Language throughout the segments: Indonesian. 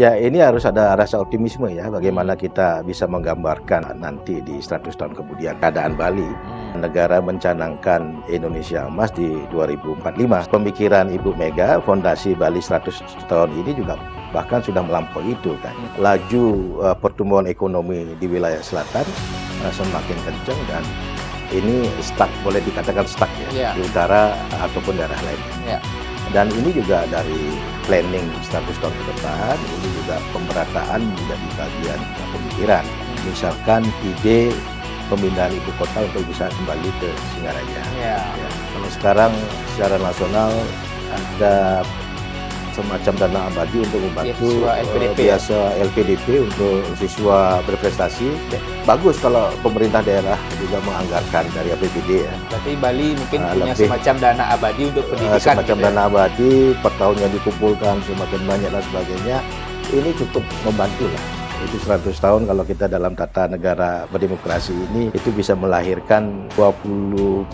Ya, ini harus ada rasa optimisme ya, bagaimana kita bisa menggambarkan nanti di 100 tahun kemudian keadaan Bali. Negara mencanangkan Indonesia Emas di 2045. Pemikiran Ibu Mega, fondasi Bali 100 tahun ini juga bahkan sudah melampaui itu kan. Laju pertumbuhan ekonomi di wilayah selatan semakin kencang dan ini stuck, boleh dikatakan stuck ya, di utara ataupun daerah lain. Dan ini juga dari planning 100 tahun ke depan, ini juga pemerataan menjadi bagian pemikiran. Misalkan ide pemindahan ibu kota untuk bisa kembali ke Singaraja. Kalau sekarang secara nasional ada semacam dana abadi untuk membantu biasa LPDP untuk siswa berprestasi. Bagus kalau pemerintah daerah juga menganggarkan dari APBD ya. Berarti Bali mungkin punya semacam dana abadi untuk pendidikan. Semacam dana abadi per tahunnya dikumpulkan semakin banyak dan sebagainya. Ini cukup membantu lah. Itu 100 tahun kalau kita dalam tata negara berdemokrasi ini itu bisa melahirkan 10-20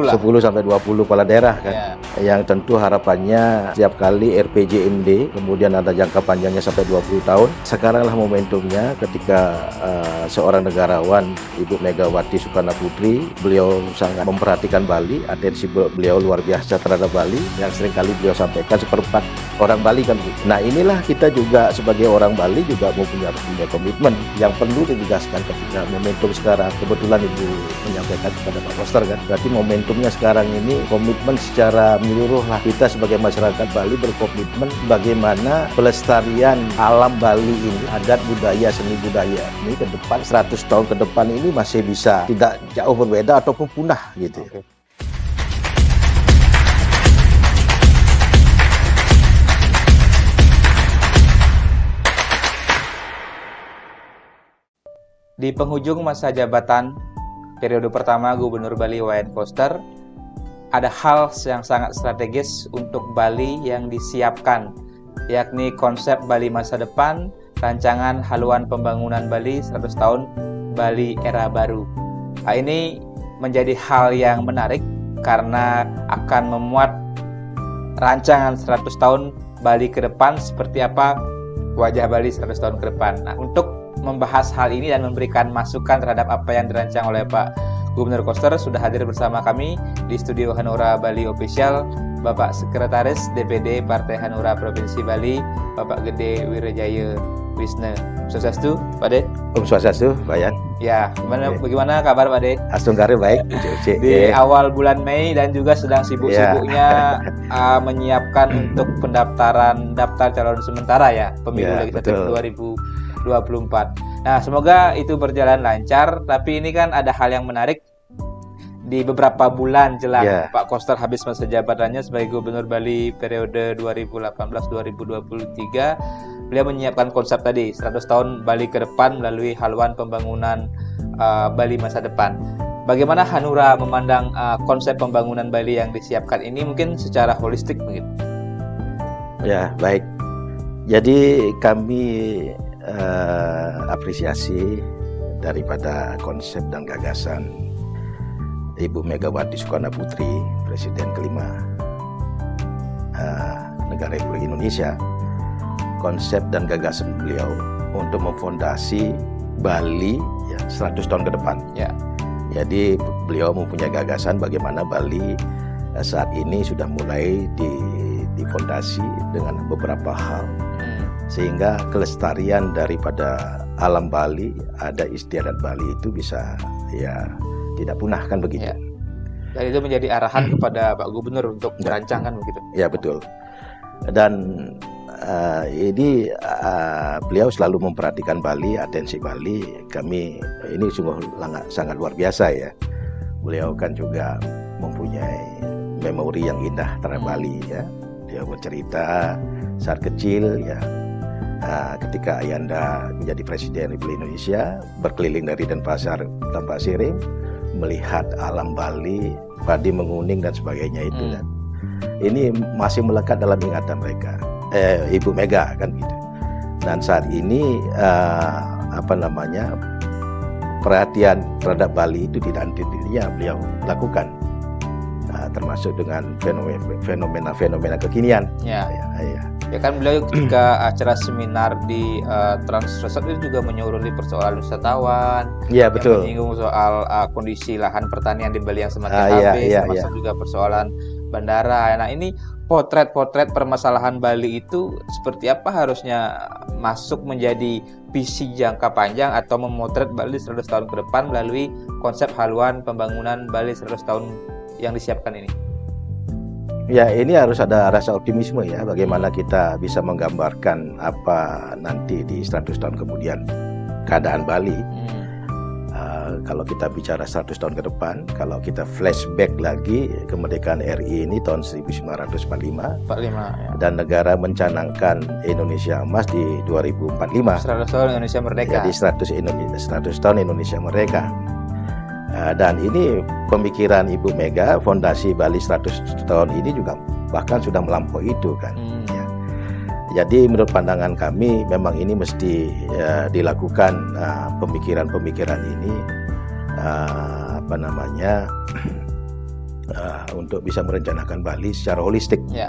lah. 10-20 kepala daerah kan. Yang tentu harapannya setiap kali RPJMD kemudian ada jangka panjangnya sampai 20 tahun. Sekaranglah momentumnya ketika seorang negarawan Ibu Megawati Soekarno Putri, beliau sangat memperhatikan Bali, atensi beliau luar biasa terhadap Bali yang seringkali beliau sampaikan seperempat orang Bali kan. Nah, inilah kita juga sebagai orang Bali juga punya komitmen yang perlu ditegaskan ketika momentum sekarang. Kebetulan Ibu menyampaikan kepada Pak Koster kan, berarti momentumnya sekarang ini komitmen secara menyeluruh lah. Kita sebagai masyarakat Bali berkomitmen bagaimana pelestarian alam Bali ini, adat budaya, seni budaya ini ke depan 100 tahun ke depan ini masih bisa tidak jauh berbeda ataupun punah gitu. Di penghujung masa jabatan periode pertama Gubernur Bali Wayan Koster, ada hal yang sangat strategis untuk Bali yang disiapkan, yakni konsep Bali masa depan, rancangan haluan pembangunan Bali 100 tahun Bali era baru. Nah, ini menjadi hal yang menarik karena akan memuat rancangan 100 tahun Bali ke depan, seperti apa wajah Bali 100 tahun ke depan. Nah, untuk membahas hal ini dan memberikan masukan terhadap apa yang dirancang oleh Pak Gubernur Koster, sudah hadir bersama kami di studio Hanura Bali Official Bapak Sekretaris DPD Partai Hanura Provinsi Bali, Bapak Gede Wirajaya Wisne. Swastiastu, Pak De. Om Swastiastu, Pak Yan. Ya, bagaimana kabar Pak De? Astungkari baik. Di awal bulan Mei dan juga sedang sibuk-sibuknya menyiapkan untuk pendaftaran daftar calon sementara ya, pemilu legislatif 2024. Nah, semoga itu berjalan lancar, tapi ini kan ada hal yang menarik. Di beberapa bulan jelang Pak Koster habis masa jabatannya sebagai Gubernur Bali periode 2018-2023, beliau menyiapkan konsep tadi 100 tahun Bali ke depan melalui haluan pembangunan Bali masa depan. Bagaimana Hanura memandang konsep pembangunan Bali yang disiapkan ini, mungkin secara holistik mungkin? Ya, baik. Jadi kami apresiasi daripada konsep dan gagasan Ibu Megawati Soekarno Putri, Presiden kelima negara Republik Indonesia. Konsep dan gagasan beliau untuk memfondasi Bali 100 tahun ke depan. Jadi beliau mempunyai gagasan bagaimana Bali saat ini sudah mulai difondasi dengan beberapa hal, sehingga kelestarian daripada alam Bali, ada istiadat Bali itu bisa tidak punah kan begitu. Dan itu menjadi arahan kepada Pak Gubernur untuk merancangkan begitu. Ya, betul. Dan ini beliau selalu memperhatikan Bali, atensi Bali. Kami ini sungguh sangat luar biasa ya. Beliau kan juga mempunyai memori yang indah terhadap Bali ya. Dia bercerita saat kecil ya, ketika Ayanda menjadi Presiden Republik Indonesia, berkeliling dari Denpasar tanpa Siring, melihat alam Bali, padi menguning dan sebagainya itu kan. Ini masih melekat dalam ingatan mereka, Ibu Mega kan gitu. Dan saat ini perhatian terhadap Bali itu tidak henti-hentinya beliau lakukan, termasuk dengan fenomena-fenomena kekinian. Ya kan beliau ketika acara seminar di Trans Resort itu juga menyoroti persoalan wisatawan. Iya, betul. Menyinggung soal kondisi lahan pertanian di Bali yang semakin habis, termasuk juga persoalan bandara. Nah, ini potret-potret permasalahan Bali itu seperti apa harusnya masuk menjadi visi jangka panjang atau memotret Bali 100 tahun ke depan melalui konsep haluan pembangunan Bali 100 tahun yang disiapkan ini? Ya, ini harus ada rasa optimisme ya, bagaimana kita bisa menggambarkan apa nanti di 100 tahun kemudian keadaan Bali. Kalau kita bicara 100 tahun ke depan, kalau kita flashback lagi kemerdekaan RI ini tahun 1945 ya. Dan negara mencanangkan Indonesia emas di 2045. 100 tahun Indonesia merdeka. Jadi 100 tahun Indonesia merdeka. Dan ini pemikiran Ibu Mega, Fondasi Bali 100 tahun ini juga bahkan sudah melampaui itu kan. Ya. Jadi menurut pandangan kami memang ini mesti dilakukan pemikiran-pemikiran ini untuk bisa merencanakan Bali secara holistik. Ya.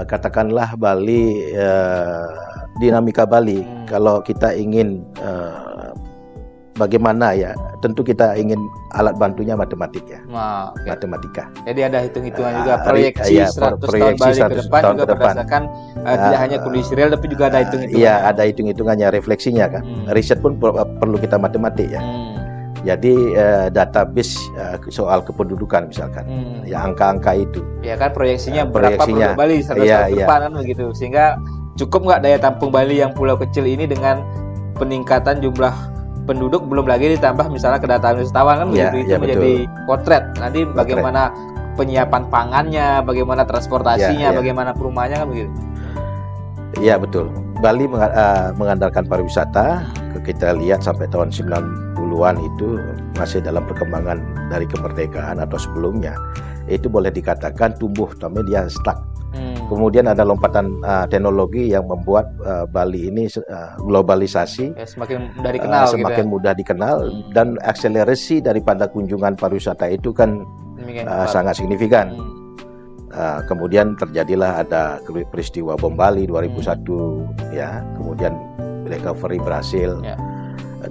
Katakanlah Bali, dinamika Bali. Kalau kita ingin bagaimana ya, tentu kita ingin alat bantunya matematik ya. Matematika. Jadi ada hitung-hitungan juga proyeksi 100 tahun Bali ke depan juga berdasarkan tidak hanya kondisi real tapi juga ada hitung-hitungan. Iya, ada hitung-hitungannya, refleksinya kan. Riset pun perlu kita matematik ya. Jadi database soal kependudukan misalkan, ya angka-angka itu. Ya kan proyeksinya berapa penduduk Bali 100 tahun ke depan kan begitu. Sehingga cukup nggak daya tampung Bali yang pulau kecil ini dengan peningkatan jumlah penduduk, belum lagi ditambah misalnya kedatangan wisatawan kan begitu, itu menjadi potret. Nanti bagaimana penyiapan pangannya, bagaimana transportasinya, bagaimana perumahannya kan begitu. Iya betul. Bali mengandalkan pariwisata. Kita lihat sampai tahun 90-an itu masih dalam perkembangan dari kemerdekaan atau sebelumnya. Itu boleh dikatakan tumbuh, tapi dia stuck. Kemudian ada lompatan teknologi yang membuat Bali ini globalisasi, semakin mudah dikenal, mudah dikenal, dan akselerasi daripada kunjungan pariwisata itu kan sangat signifikan. Kemudian terjadilah ada peristiwa bom Bali 2001, ya, kemudian recovery berhasil,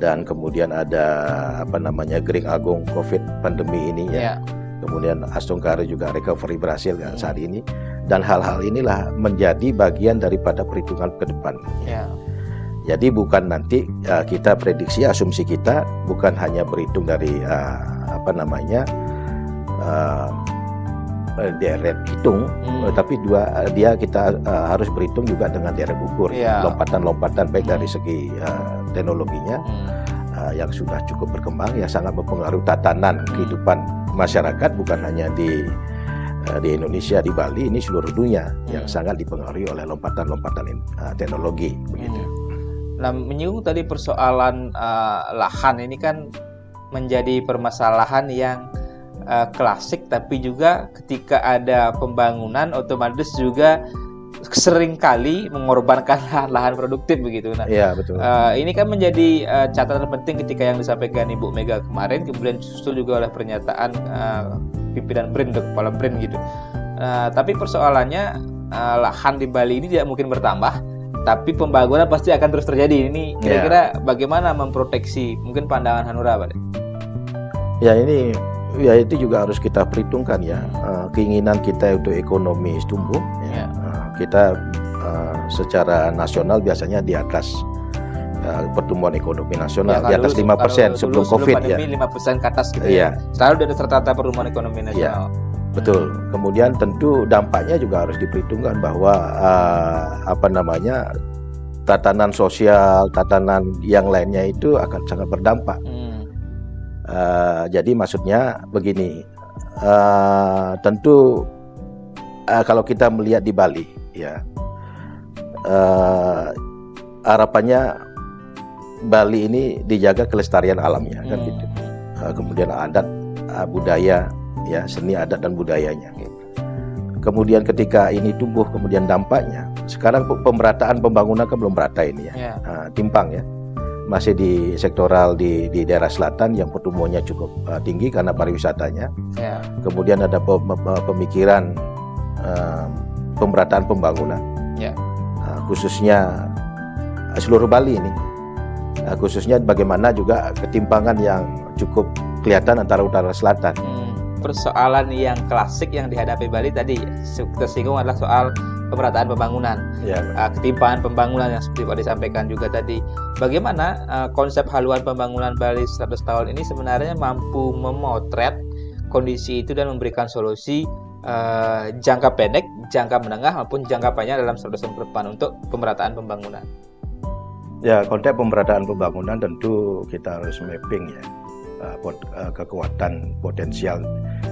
dan kemudian ada Gering Agung COVID pandemi ini ya. Kemudian Astungkari juga recovery berhasil kan saat ini. Dan hal-hal inilah menjadi bagian daripada perhitungan ke depan. Jadi bukan nanti kita prediksi, asumsi kita bukan hanya berhitung dari deret hitung, tapi kita harus berhitung juga dengan deret ukur, lompatan-lompatan baik dari segi teknologinya yang sudah cukup berkembang, yang sangat mempengaruhi tatanan kehidupan masyarakat, bukan hanya di Indonesia, di Bali, ini seluruh dunia yang sangat dipengaruhi oleh lompatan-lompatan teknologi begitu. Nah, menyinggung tadi persoalan lahan ini kan menjadi permasalahan yang klasik, tapi juga ketika ada pembangunan otomatis juga seringkali mengorbankan lahan produktif begitu. Nah, betul. Ini kan menjadi catatan penting ketika yang disampaikan Ibu Mega kemarin, kemudian disusul juga oleh pernyataan pimpinan BRIN atau kepala BRIN gitu. Tapi persoalannya lahan di Bali ini tidak mungkin bertambah, tapi pembangunan pasti akan terus terjadi. Ini kira-kira bagaimana memproteksi, mungkin pandangan Hanura, Pak? Itu juga harus kita perhitungkan ya. Keinginan kita untuk ekonomi tumbuh. Kita secara nasional biasanya di atas pertumbuhan ekonomi nasional, di atas 5% sebelum COVID pandemi, 5% ke atas gitu ya. Selalu ada rata-rata pertumbuhan ekonomi nasional. Betul. Kemudian tentu dampaknya juga harus diperhitungkan bahwa tatanan sosial, tatanan yang lainnya itu akan sangat berdampak. Jadi maksudnya begini, tentu kalau kita melihat di Bali, ya, harapannya Bali ini dijaga kelestarian alamnya, kan gitu. Kemudian adat, budaya, ya, seni adat dan budayanya. Kemudian ketika ini tumbuh, kemudian dampaknya, sekarang pemerataan pembangunan kan belum merata ini ya, timpang ya. Masih di sektoral di daerah selatan yang pertumbuhannya cukup tinggi karena pariwisatanya. Kemudian ada pemikiran pemerataan pembangunan, Ya. Khususnya seluruh Bali ini, khususnya bagaimana juga ketimpangan yang cukup kelihatan antara utara selatan. Persoalan yang klasik yang dihadapi Bali tadi tersinggung adalah soal pemerataan pembangunan, Ya. ketimpangan pembangunan yang seperti Pak disampaikan juga tadi. Bagaimana konsep haluan pembangunan Bali 100 tahun ini sebenarnya mampu memotret kondisi itu dan memberikan solusi jangka pendek, jangka menengah maupun jangka panjang dalam 100 tahun ke depan untuk pemerataan pembangunan. Ya, konteks pemerataan pembangunan tentu kita harus mapping ya kekuatan potensial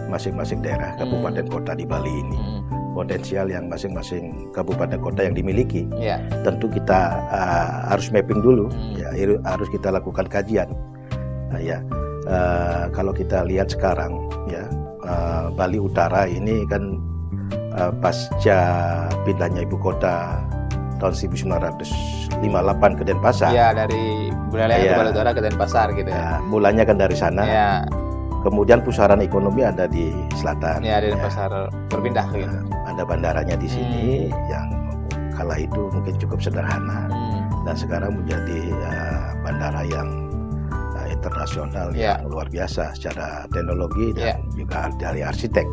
masing-masing daerah kabupaten kota di Bali ini, potensial yang masing-masing kabupaten kota yang dimiliki. Ya. Tentu kita harus mapping dulu, ya, harus kita lakukan kajian. Kalau kita lihat sekarang, ya, Bali Utara ini kan pasca pindahnya ibu kota tahun 1958 ke Denpasar. Ya, dari wilayah Bali Utara ke Denpasar gitu ya. Mulanya kan dari sana. Ya. Kemudian pusaran ekonomi ada di selatan. Ya, di Denpasar berpindah gitu. Ada bandaranya di sini yang kala itu mungkin cukup sederhana dan sekarang menjadi bandara yang internasional yang luar biasa secara teknologi dan juga dari arsitek.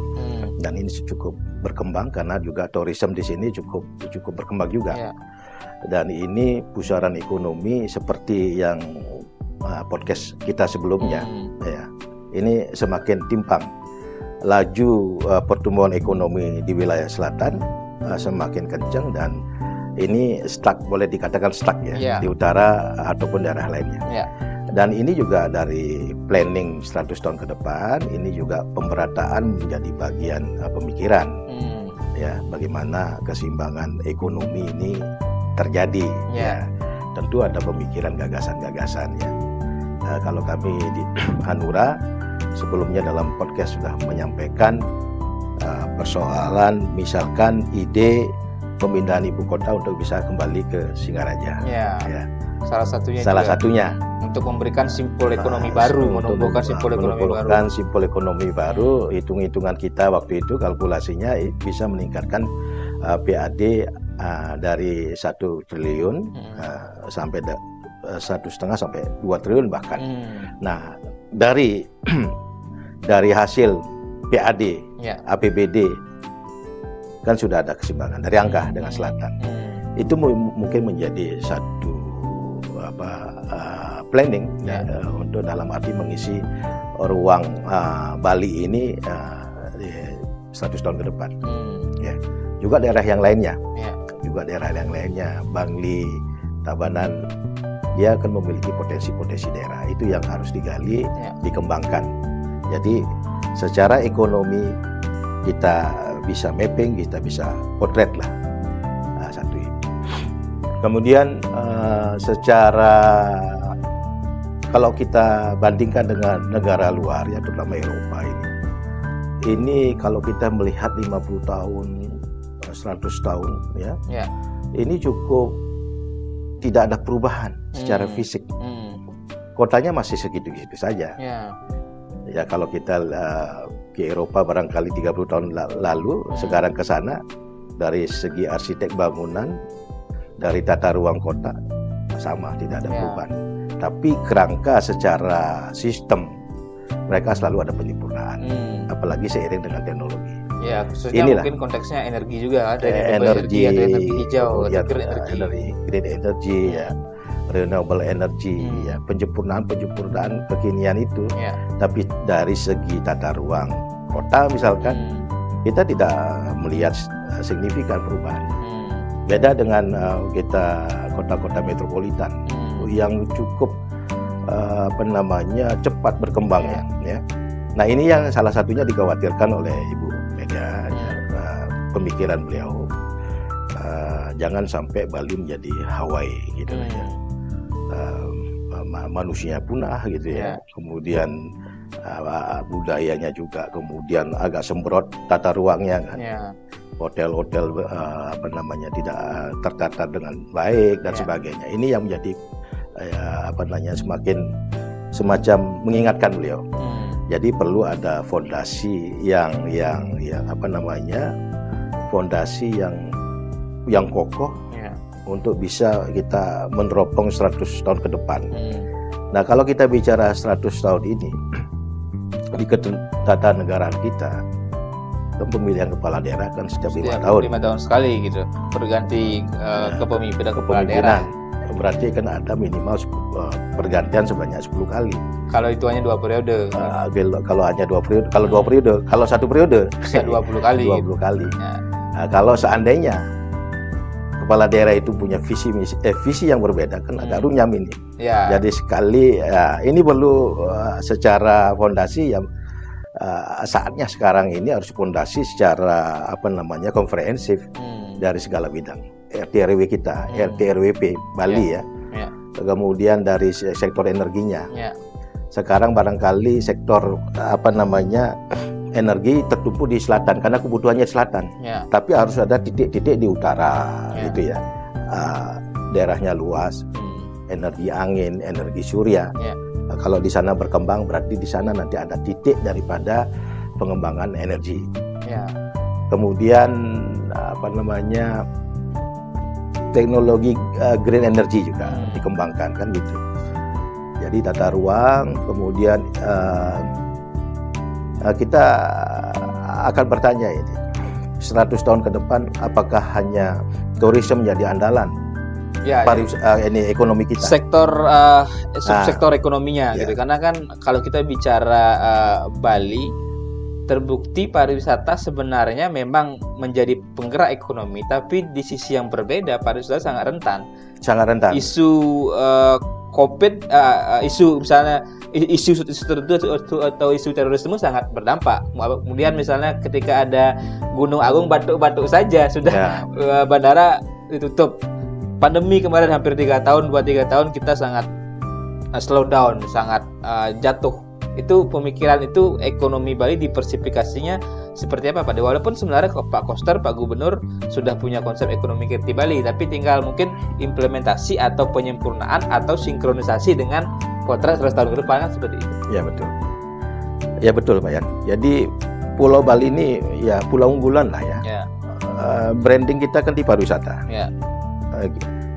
Dan ini cukup berkembang karena juga tourism di sini cukup berkembang juga. Dan ini pusaran ekonomi seperti yang podcast kita sebelumnya, ya, ini semakin timpang. Laju pertumbuhan ekonomi di wilayah selatan semakin kencang dan ini stuck, boleh dikatakan stuck ya, di utara ataupun daerah lainnya. Dan ini juga dari planning 100 tahun ke depan, ini juga pemerataan menjadi bagian pemikiran. Ya, bagaimana keseimbangan ekonomi ini terjadi. Ya, tentu ada pemikiran gagasan-gagasannya. Kalau kami di Hanura sebelumnya dalam podcast sudah menyampaikan persoalan misalkan ide pemindahan ibu kota untuk bisa kembali ke Singaraja. Ya. Salah satunya untuk memberikan simpul ekonomi baru, menumbuhkan simpul ekonomi baru. Hitung-hitungan kita waktu itu kalkulasinya bisa meningkatkan PAD dari 1 triliun sampai 1,5 sampai 2 triliun bahkan. Nah, dari hasil PAD, APBD kan sudah ada keseimbangan dari angka dengan selatan. Itu mungkin menjadi satu planning untuk dalam arti mengisi ruang Bali ini 100 tahun ke depan. Ya. Juga daerah yang lainnya, Bangli, Tabanan, dia akan memiliki potensi-potensi daerah itu yang harus digali, dikembangkan. Jadi secara ekonomi kita bisa mapping, kita bisa potret lah satu itu. Kemudian secara kalau kita bandingkan dengan negara luar ya terutama Eropa ini kalau kita melihat 50 tahun 100 tahun ya, ini cukup tidak ada perubahan secara fisik. Kotanya masih segitu-segitu saja. Ya kalau kita ke Eropa barangkali 30 tahun lalu, sekarang ke sana dari segi arsitek bangunan, dari tata ruang kota sama, tidak ada perubahan. Tapi kerangka secara sistem mereka selalu ada penyempurnaan, apalagi seiring dengan teknologi. Ya, khususnya mungkin konteksnya energi juga ada energi hijau, green energy, renewable energy, penyempurnaan kekinian itu. Tapi dari segi tata ruang kota misalkan kita tidak melihat signifikan perubahan. Beda dengan kita kota-kota metropolitan yang cukup cepat berkembang ya. Nah ini yang salah satunya dikhawatirkan oleh Ibu Mega, pemikiran beliau jangan sampai Bali menjadi Hawaii gitu ya. Manusia punah gitu ya. Kemudian budayanya juga kemudian agak sembrot tata ruangnya kan. Hotel-hotel tidak tertata dengan baik dan sebagainya. Ini yang menjadi semakin semacam mengingatkan beliau. fondasi yang kokoh untuk bisa kita meneropong 100 tahun ke depan. Nah, kalau kita bicara 100 tahun ini di ketatanegaraan kita, pemilihan kepala daerah kan setiap 5 tahun. 5 tahun sekali gitu, berganti kepemimpinan kepala daerah. Berarti kan ada minimal pergantian sebanyak 10 kali. Kalau itu hanya 2 periode. Kalau hanya 2 periode, kalau 2 periode, kalau 1 periode bisa 20 kali. 20 kali. Ya. Nah, kalau seandainya kepala daerah itu punya visi yang berbeda, kan agak runyam ini. Ya. Jadi sekali ini perlu secara fondasi yang saatnya sekarang ini harus fondasi secara komprehensif dari segala bidang. RT RW kita, RT RWP Bali ya. Kemudian dari sektor energinya. Sekarang barangkali sektor energi tertumpu di selatan karena kebutuhannya selatan. Tapi harus ada titik-titik di utara gitu ya. Daerahnya luas, energi angin, energi surya. Kalau di sana berkembang berarti di sana nanti ada titik daripada pengembangan energi. Kemudian teknologi green energy juga dikembangkan kan gitu. Jadi tata ruang, kemudian kita akan bertanya ini 100 tahun ke depan apakah hanya tourism menjadi andalan ini ekonomi kita, sektor subsektor ekonominya gitu. Karena kan kalau kita bicara Bali, terbukti pariwisata sebenarnya memang menjadi penggerak ekonomi, tapi di sisi yang berbeda pariwisata sangat rentan. Isu COVID, isu misalnya isu tertentu atau isu terorisme sangat berdampak. Kemudian misalnya ketika ada Gunung Agung batuk-batuk saja sudah bandara ditutup. Pandemi kemarin hampir 3 tahun, 2-3 tahun kita sangat slow down, sangat jatuh. Itu pemikiran itu ekonomi Bali diversifikasinya seperti apa Pak? Walaupun sebenarnya Pak Koster, Pak Gubernur sudah punya konsep ekonomi kreatif Bali, tapi tinggal mungkin implementasi atau penyempurnaan atau sinkronisasi dengan kontrak 100 tahun ke depan kan seperti itu. Ya betul Pak Yan. Jadi Pulau Bali ini ya pulau unggulan lah ya. Branding kita kan di pariwisata.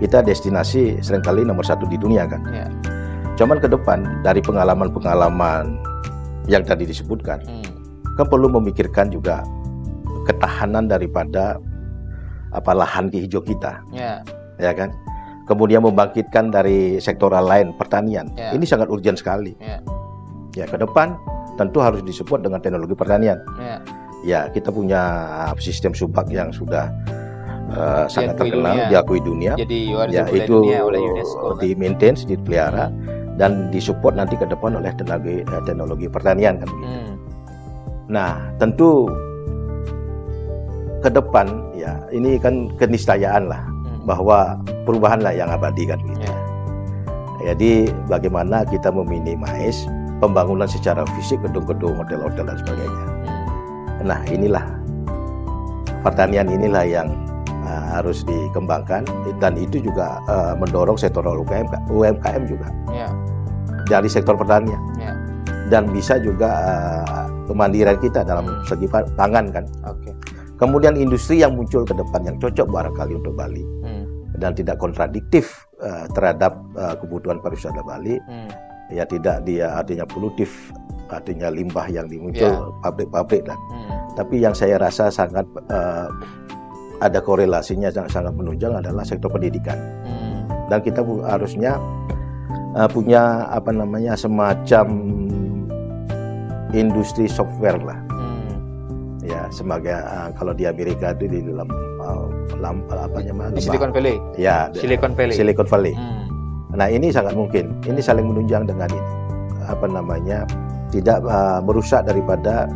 Kita destinasi seringkali nomor 1 di dunia kan. Cuman ke depan dari pengalaman-pengalaman yang tadi disebutkan, kan perlu memikirkan juga ketahanan daripada lahan hijau kita, ya kan. Kemudian membangkitkan dari sektoral lain pertanian, ini sangat urgent sekali. Ya ke depan tentu harus disupport dengan teknologi pertanian. Ya kita punya sistem subak yang sudah sangat terkenal, diakui dunia. Jadi itu dunia oleh UNESCO, di-maintain, dipelihara. Dan disupport nanti ke depan oleh teknologi pertanian kan begitu. Nah tentu ke depan ya ini kan keniscayaan lah bahwa perubahan lah yang abadi kan begitu. Jadi bagaimana kita meminimais pembangunan secara fisik gedung-gedung, hotel-hotel dan sebagainya. Nah inilah pertanian inilah yang harus dikembangkan dan itu juga mendorong sektor UMKM juga. Dari sektor pertanian dan bisa juga kemandirian kita dalam segi pangan kan. Kemudian industri yang muncul ke depan yang cocok barangkali untuk Bali dan tidak kontradiktif terhadap kebutuhan pariwisata Bali. Ya tidak dia artinya polutif, artinya limbah yang dimuncul pabrik-pabrik dan tapi yang saya rasa sangat ada korelasinya sangat menunjang adalah sektor pendidikan. Dan kita harusnya punya semacam industri software lah. Ya, sebagai kalau di Amerika itu di dalam di Silicon Valley. Ya, Silicon Valley. Nah, ini sangat mungkin. Ini saling menunjang dengan ini. Tidak merusak daripada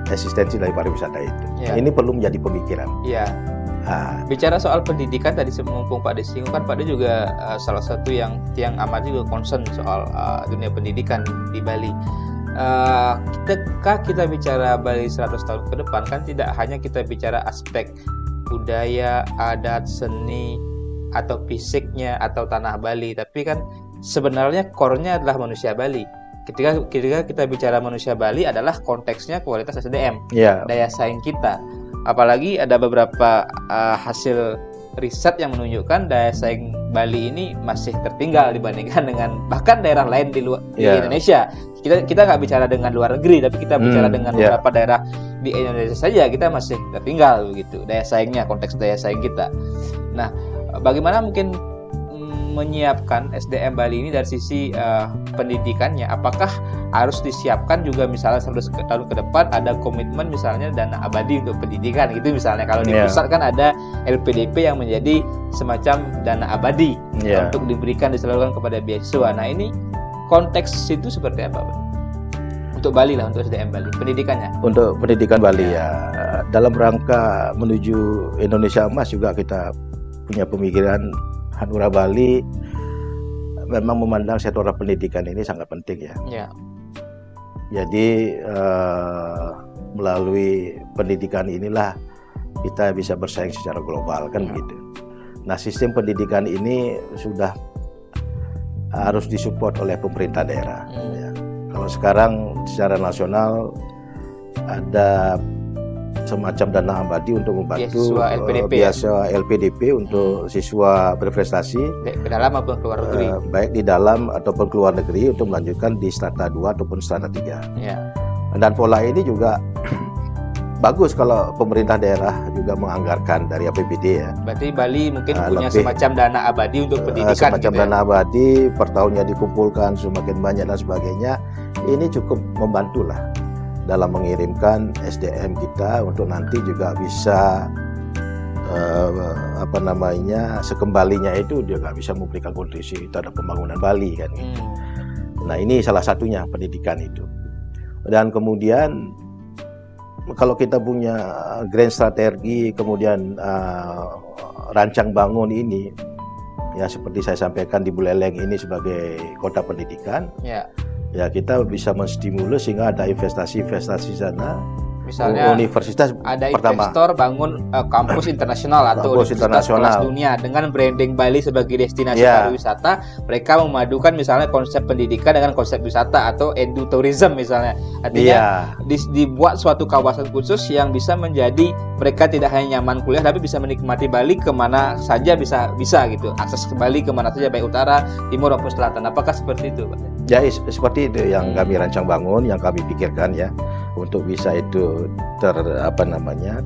eksistensi dari pariwisata itu. Ini perlu menjadi pemikiran. Bicara soal pendidikan tadi mumpung Pak Desinggung kan Pak De juga salah satu yang amat juga concern soal dunia pendidikan di Bali. Ketika kita bicara Bali 100 tahun ke depan kan tidak hanya kita bicara aspek budaya, adat, seni atau fisiknya atau tanah Bali, tapi kan sebenarnya core-nya adalah manusia Bali. ketika kita bicara manusia Bali adalah konteksnya kualitas SDM, Ya. daya saing kita. Apalagi ada beberapa hasil riset yang menunjukkan daya saing Bali ini masih tertinggal dibandingkan dengan bahkan daerah lain di Indonesia. Kita nggak bicara dengan luar negeri, tapi kita bicara dengan beberapa daerah di Indonesia saja kita masih tertinggal begitu daya saingnya, konteks daya saing kita. Nah, bagaimana mungkin menyiapkan SDM Bali ini dari sisi pendidikannya? Apakah harus disiapkan juga misalnya 100 tahun ke depan ada komitmen misalnya dana abadi untuk pendidikan gitu misalnya. Kalau di pusat kan ada LPDP yang menjadi semacam dana abadi untuk diberikan disalurkan kepada beasiswa. Nah, ini konteks itu seperti apa, Pak? Untuk Bali lah, untuk SDM Bali, pendidikannya. Untuk pendidikan Bali ya, dalam rangka menuju Indonesia Emas juga kita punya pemikiran Hanura Bali memang memandang sektor pendidikan ini sangat penting ya. Jadi melalui pendidikan inilah kita bisa bersaing secara global kan begitu. Nah, sistem pendidikan ini sudah harus disupport oleh pemerintah daerah. Ya. Kalau sekarang secara nasional ada semacam dana abadi untuk membantu beasiswa LPDP untuk siswa berprestasi baik di dalam maupun keluar negeri, baik di dalam ataupun keluar negeri untuk melanjutkan di strata 2 ataupun strata 3. Dan pola ini juga bagus kalau pemerintah daerah juga menganggarkan dari APBD ya. Berarti Bali mungkin punya semacam dana abadi untuk pendidikan semacam gitu dana abadi per tahunnya dikumpulkan semakin banyak dan sebagainya. Ini cukup membantu lah dalam mengirimkan SDM kita untuk nanti juga bisa sekembalinya itu juga bisa memberikan kontribusi terhadap pembangunan Bali kan. Nah, ini salah satunya pendidikan itu. Dan kemudian kalau kita punya grand strategi kemudian rancang bangun ini ya seperti saya sampaikan di Buleleng ini sebagai kota pendidikan. Ya kita bisa menstimulus sehingga ada investasi sana. Misalnya universitas ada investor bangun kampus internasional atau universitas kelas dunia dengan branding Bali sebagai destinasi pariwisata. Mereka memadukan misalnya konsep pendidikan dengan konsep wisata atau edutourism misalnya. Artinya dibuat suatu kawasan khusus yang bisa menjadi mereka tidak hanya nyaman kuliah tapi bisa menikmati Bali kemana saja bisa gitu. Akses ke Bali kemana saja baik utara, timur maupun selatan. Apakah seperti itu, Pak? Ya, seperti itu yang kami rancang bangun, yang kami pikirkan ya untuk bisa itu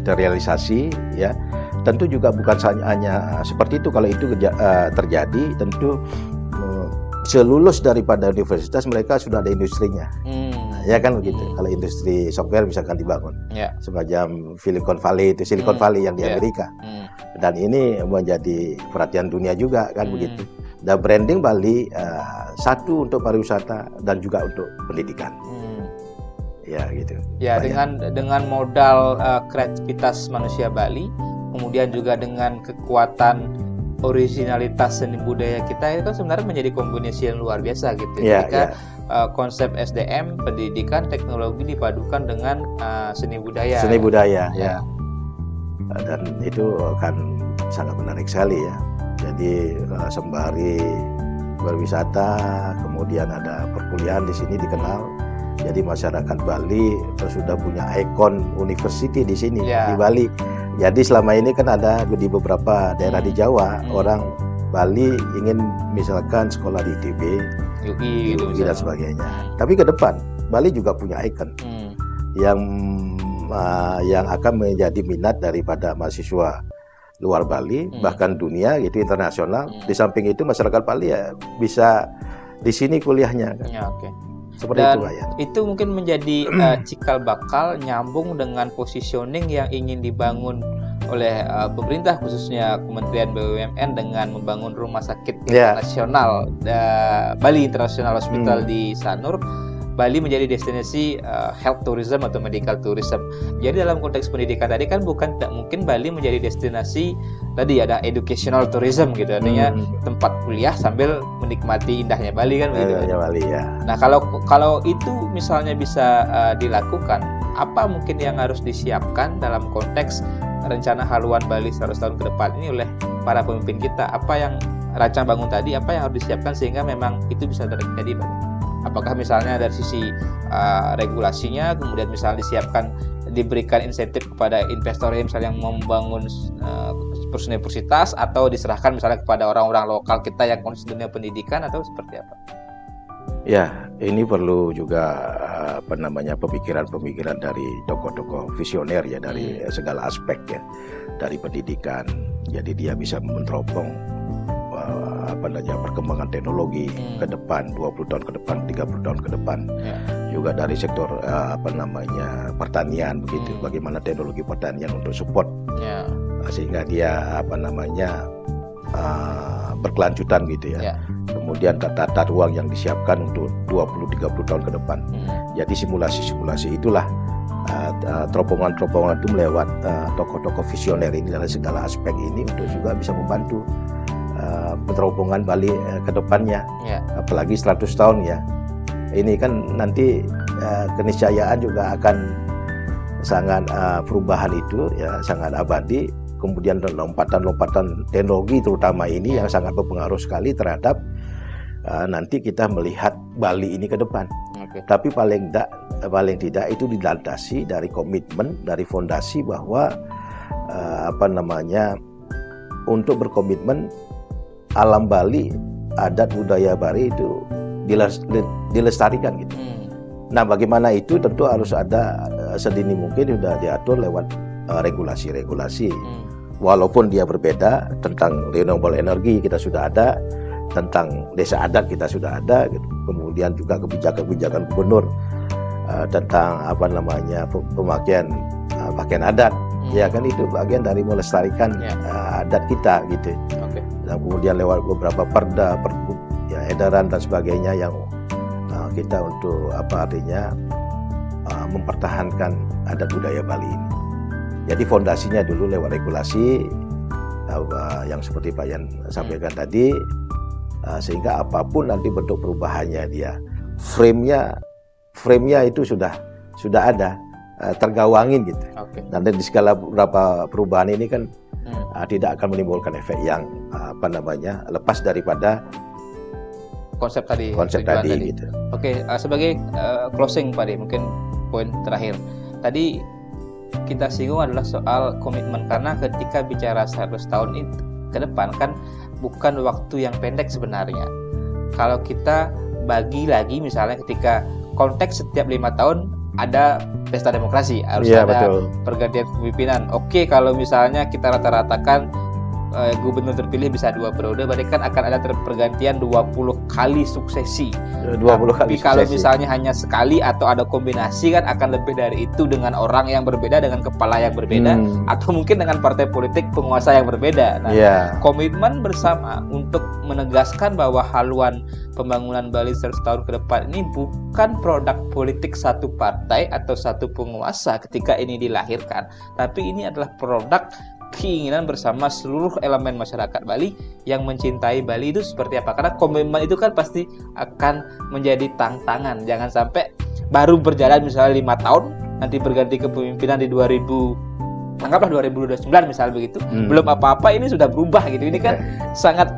terrealisasi ya. Tentu juga bukan hanya seperti itu. Kalau itu terjadi, tentu selulus daripada universitas mereka sudah ada industrinya. Ya kan begitu. Kalau industri software misalkan dibangun semacam Silicon Valley itu Valley yang di Amerika. Dan ini menjadi perhatian dunia juga kan begitu. Dan branding Bali satu untuk pariwisata dan juga untuk pendidikan. Ya gitu. Ya, dengan modal kreativitas manusia Bali, kemudian juga dengan kekuatan originalitas seni budaya kita, itu kan sebenarnya menjadi kombinasi yang luar biasa gitu. Ketika konsep SDM, pendidikan, teknologi dipadukan dengan seni budaya. Seni budaya ya. Dan itu akan sangat menarik sekali ya. Jadi sembari berwisata, kemudian ada perkuliahan di sini dikenal. Jadi masyarakat Bali sudah punya ikon university di sini di Bali. Jadi selama ini kan ada di beberapa daerah di Jawa orang Bali ingin misalkan sekolah di ITB, UI dan sebagainya. Tapi ke depan Bali juga punya ikon yang akan menjadi minat daripada mahasiswa luar Bali, bahkan dunia gitu, internasional. Di samping itu masyarakat Bali ya bisa di sini kuliahnya kan. Seperti dan itu, Pak, ya. Itu mungkin menjadi cikal bakal nyambung dengan positioning yang ingin dibangun oleh pemerintah, khususnya Kementerian BUMN dengan membangun rumah sakit nasional Bali International Hospital di Sanur. Bali menjadi destinasi health tourism atau medical tourism. Jadi dalam konteks pendidikan tadi kan tidak mungkin Bali menjadi destinasi tadi ada educational tourism gitu, artinya tempat kuliah sambil menikmati indahnya Bali kan begitu. Bali ya. Nah, kalau itu misalnya bisa dilakukan, apa mungkin yang harus disiapkan dalam konteks rencana haluan Bali 100 tahun ke depan ini oleh para pemimpin kita? Apa yang rancang bangun tadi, apa yang harus disiapkan sehingga memang itu bisa terjadi, Pak? Apakah misalnya dari sisi regulasinya, kemudian misalnya diberikan insentif kepada investor yang misalnya membangun universitas, atau diserahkan misalnya kepada orang-orang lokal kita yang konsisten dunia pendidikan, atau seperti apa? Ya, ini perlu juga pemikiran-pemikiran dari tokoh-tokoh visioner ya, dari segala aspek ya, dari pendidikan. Jadi dia bisa meneropong perkembangan teknologi ke depan, 20 tahun ke depan, 30 tahun ke depan. Juga dari sektor pertanian begitu, bagaimana teknologi pertanian untuk support, sehingga dia berkelanjutan gitu ya. Kemudian tata ruang yang disiapkan untuk 20-30 tahun ke depan. Jadi simulasi-simulasi itulah teropongan-teropongan itu melewat tokoh-tokoh visioner ini dari segala aspek ini untuk juga bisa membantu peneropongan Bali ke depannya. Apalagi 100 tahun ya. Ini kan nanti keniscayaan juga akan sangat perubahan itu ya, sangat abadi. Kemudian lompatan-lompatan teknologi terutama ini yang sangat berpengaruh sekali terhadap nanti kita melihat Bali ini ke depan. Tapi paling tidak itu dilandasi dari komitmen, dari fondasi bahwa untuk berkomitmen alam Bali, adat budaya Bali itu dilestarikan gitu. Nah, bagaimana itu tentu harus ada sedini mungkin sudah diatur lewat regulasi-regulasi. Walaupun dia berbeda, tentang renewable energy kita sudah ada, tentang desa adat kita sudah ada gitu. Kemudian juga kebijakan-kebijakan gubernur tentang pemakaian pakaian adat, ya kan, itu bagian dari melestarikan adat kita gitu. Dan kemudian lewat beberapa perda, pergub, ya, edaran dan sebagainya yang kita untuk mempertahankan adat budaya Bali ini. Jadi fondasinya dulu lewat regulasi yang seperti Pak Yan sampaikan tadi, sehingga apapun nanti bentuk perubahannya dia, frame-nya itu sudah ada, tergawangin gitu. Nanti di skala beberapa perubahan ini kan tidak akan menimbulkan efek yang lepas daripada konsep tadi gitu. Sebagai closing Pak, mungkin poin terakhir tadi kita singgung adalah soal komitmen, karena ketika bicara 100 tahun itu ke depan kan bukan waktu yang pendek sebenarnya. Kalau kita bagi lagi misalnya ketika konteks setiap 5 tahun ada pesta demokrasi, harus ada pergantian kepemimpinan. Kalau misalnya kita rata-ratakan gubernur terpilih bisa 2 periode, berarti kan akan ada pergantian 20 kali suksesi. 20 kali Tapi kalau misalnya hanya sekali atau ada kombinasi kan akan lebih dari itu, dengan orang yang berbeda, dengan kepala yang berbeda, atau mungkin dengan partai politik penguasa yang berbeda. Nah, komitmen bersama untuk menegaskan bahwa haluan pembangunan Bali 100 tahun ke depan ini bukan produk politik satu partai atau satu penguasa ketika ini dilahirkan, tapi ini adalah produk keinginan bersama seluruh elemen masyarakat Bali yang mencintai Bali itu seperti apa. Karena komitmen itu kan pasti akan menjadi tantangan. Jangan sampai baru berjalan misalnya 5 tahun, nanti berganti kepemimpinan di 2029 misalnya begitu, belum apa-apa ini sudah berubah gitu. Ini kan sangat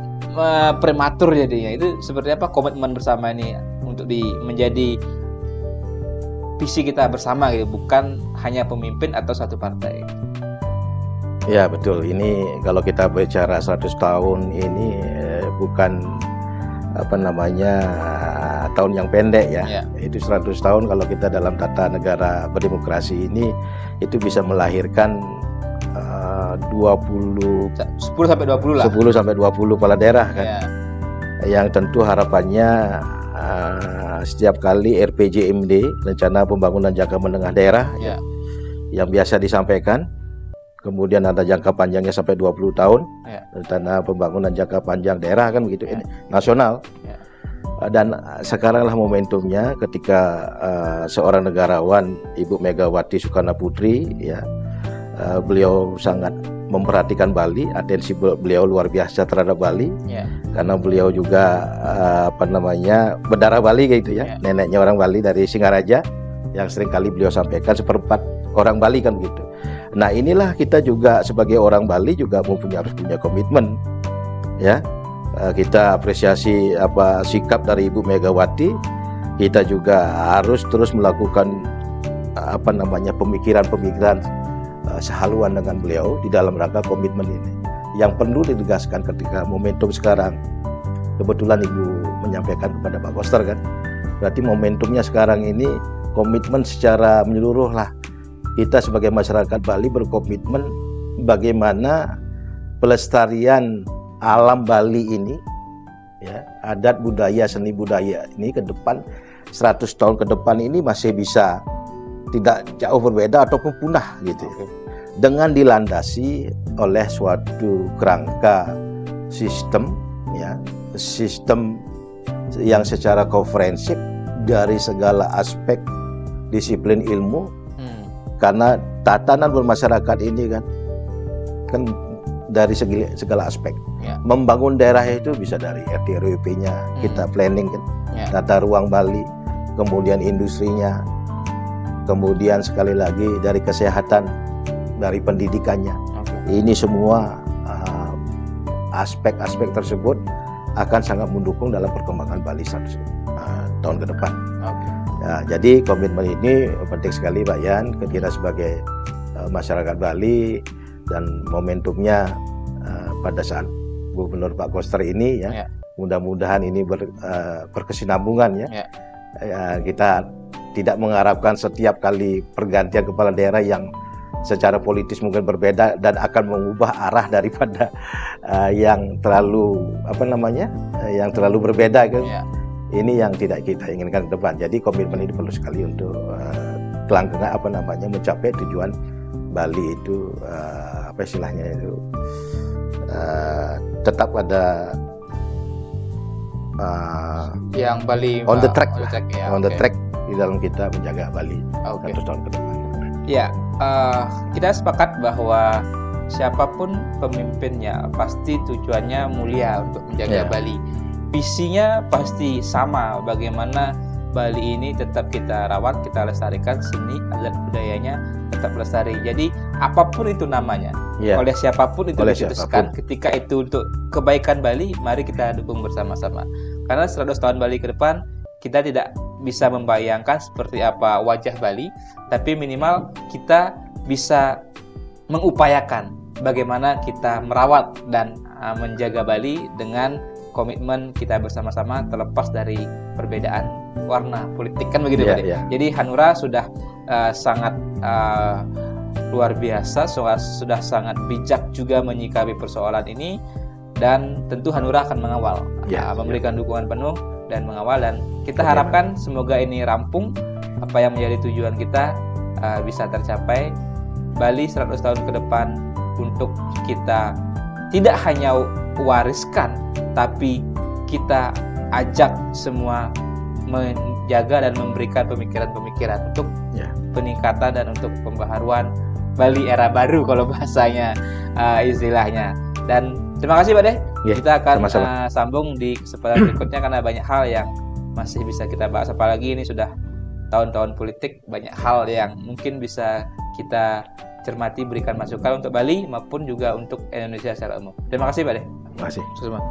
prematur jadinya. Itu seperti apa komitmen bersama ini untuk menjadi visi kita bersama gitu, bukan hanya pemimpin atau satu partai. Ya betul, ini kalau kita bicara 100 tahun ini bukan tahun yang pendek ya. Itu 100 tahun kalau kita dalam tata negara berdemokrasi ini itu bisa melahirkan 10 sampai 20 kepala daerah kan. Yang tentu harapannya setiap kali RPJMD, rencana pembangunan jangka menengah daerah yang biasa disampaikan, kemudian ada jangka panjangnya sampai 20 tahun, rencana pembangunan jangka panjang daerah kan begitu, nasional. Dan sekaranglah momentumnya ketika seorang negarawan Ibu Megawati Soekarno Putri ya, beliau sangat memperhatikan Bali, atensi beliau luar biasa terhadap Bali, karena beliau juga berdarah Bali gitu ya, neneknya orang Bali dari Singaraja, yang seringkali beliau sampaikan 1/4 orang Bali kan begitu. Nah, inilah kita juga sebagai orang Bali juga harus punya komitmen ya. Kita apresiasi sikap dari Ibu Megawati kita juga harus terus melakukan pemikiran-pemikiran sehaluan dengan beliau di dalam rangka komitmen ini. Yang perlu ditegaskan ketika momentum sekarang, kebetulan Ibu menyampaikan kepada Pak Koster kan, berarti momentumnya sekarang ini komitmen secara menyeluruh lah. Kita sebagai masyarakat Bali berkomitmen bagaimana pelestarian alam Bali ini, ya, adat budaya, seni budaya ini ke depan 100 tahun ke depan ini masih bisa tidak jauh berbeda ataupun punah gitu. Dengan dilandasi oleh suatu kerangka sistem, ya, sistem yang secara komprehensif dari segala aspek disiplin ilmu. Karena tatanan bermasyarakat ini kan dari segala aspek. Ya. Membangun daerah itu bisa dari RT RW-nya, kita planning kan, tata ruang Bali, kemudian industrinya, kemudian sekali lagi dari kesehatan, dari pendidikannya. Ini semua aspek-aspek tersebut akan sangat mendukung dalam perkembangan Bali 100 tahun ke depan. Ya, jadi komitmen ini penting sekali Pak Yan, kita sebagai masyarakat Bali, dan momentumnya pada saat Gubernur Pak Koster ini ya. Mudah-mudahan ini berkesinambungan ya. Kita tidak mengharapkan setiap kali pergantian kepala daerah yang secara politis mungkin berbeda dan akan mengubah arah daripada yang terlalu yang terlalu berbeda kan. Ini yang tidak kita inginkan ke depan. Jadi komitmen ini perlu sekali untuk kelanggengan mencapai tujuan Bali itu istilahnya itu tetap ada yang Bali on the track, on the track di dalam kita menjaga Bali 100 tahun ke depan. Ya, kita sepakat bahwa siapapun pemimpinnya pasti tujuannya mulia untuk menjaga Bali. Visinya pasti sama, bagaimana Bali ini tetap kita rawat, kita lestarikan, seni, adat budayanya tetap lestari. Jadi apapun itu namanya, oleh siapapun itu diputuskan, ketika itu untuk kebaikan Bali, mari kita dukung bersama-sama. Karena 100 tahun Bali ke depan, kita tidak bisa membayangkan seperti apa wajah Bali, tapi minimal kita bisa mengupayakan bagaimana kita merawat dan menjaga Bali dengan komitmen kita bersama-sama terlepas dari perbedaan warna politik kan begitu Pak. Jadi Hanura sudah sangat luar biasa, sudah sangat bijak juga menyikapi persoalan ini, dan tentu Hanura akan mengawal, memberikan dukungan penuh dan mengawal, dan kita harapkan semoga ini rampung, apa yang menjadi tujuan kita bisa tercapai. Bali 100 tahun ke depan untuk kita tidak hanya wariskan, tapi kita ajak semua menjaga dan memberikan pemikiran-pemikiran untuk peningkatan dan untuk pembaharuan Bali era baru kalau bahasanya istilahnya. Dan terima kasih Pak Deh. Kita akan sambung di kesempatan berikutnya karena banyak hal yang masih bisa kita bahas, apalagi ini sudah tahun-tahun politik, banyak hal yang mungkin bisa kita cermati, berikan masukan untuk Bali maupun juga untuk Indonesia secara umum. Terima kasih Pak Deh. Terima kasih. Semua.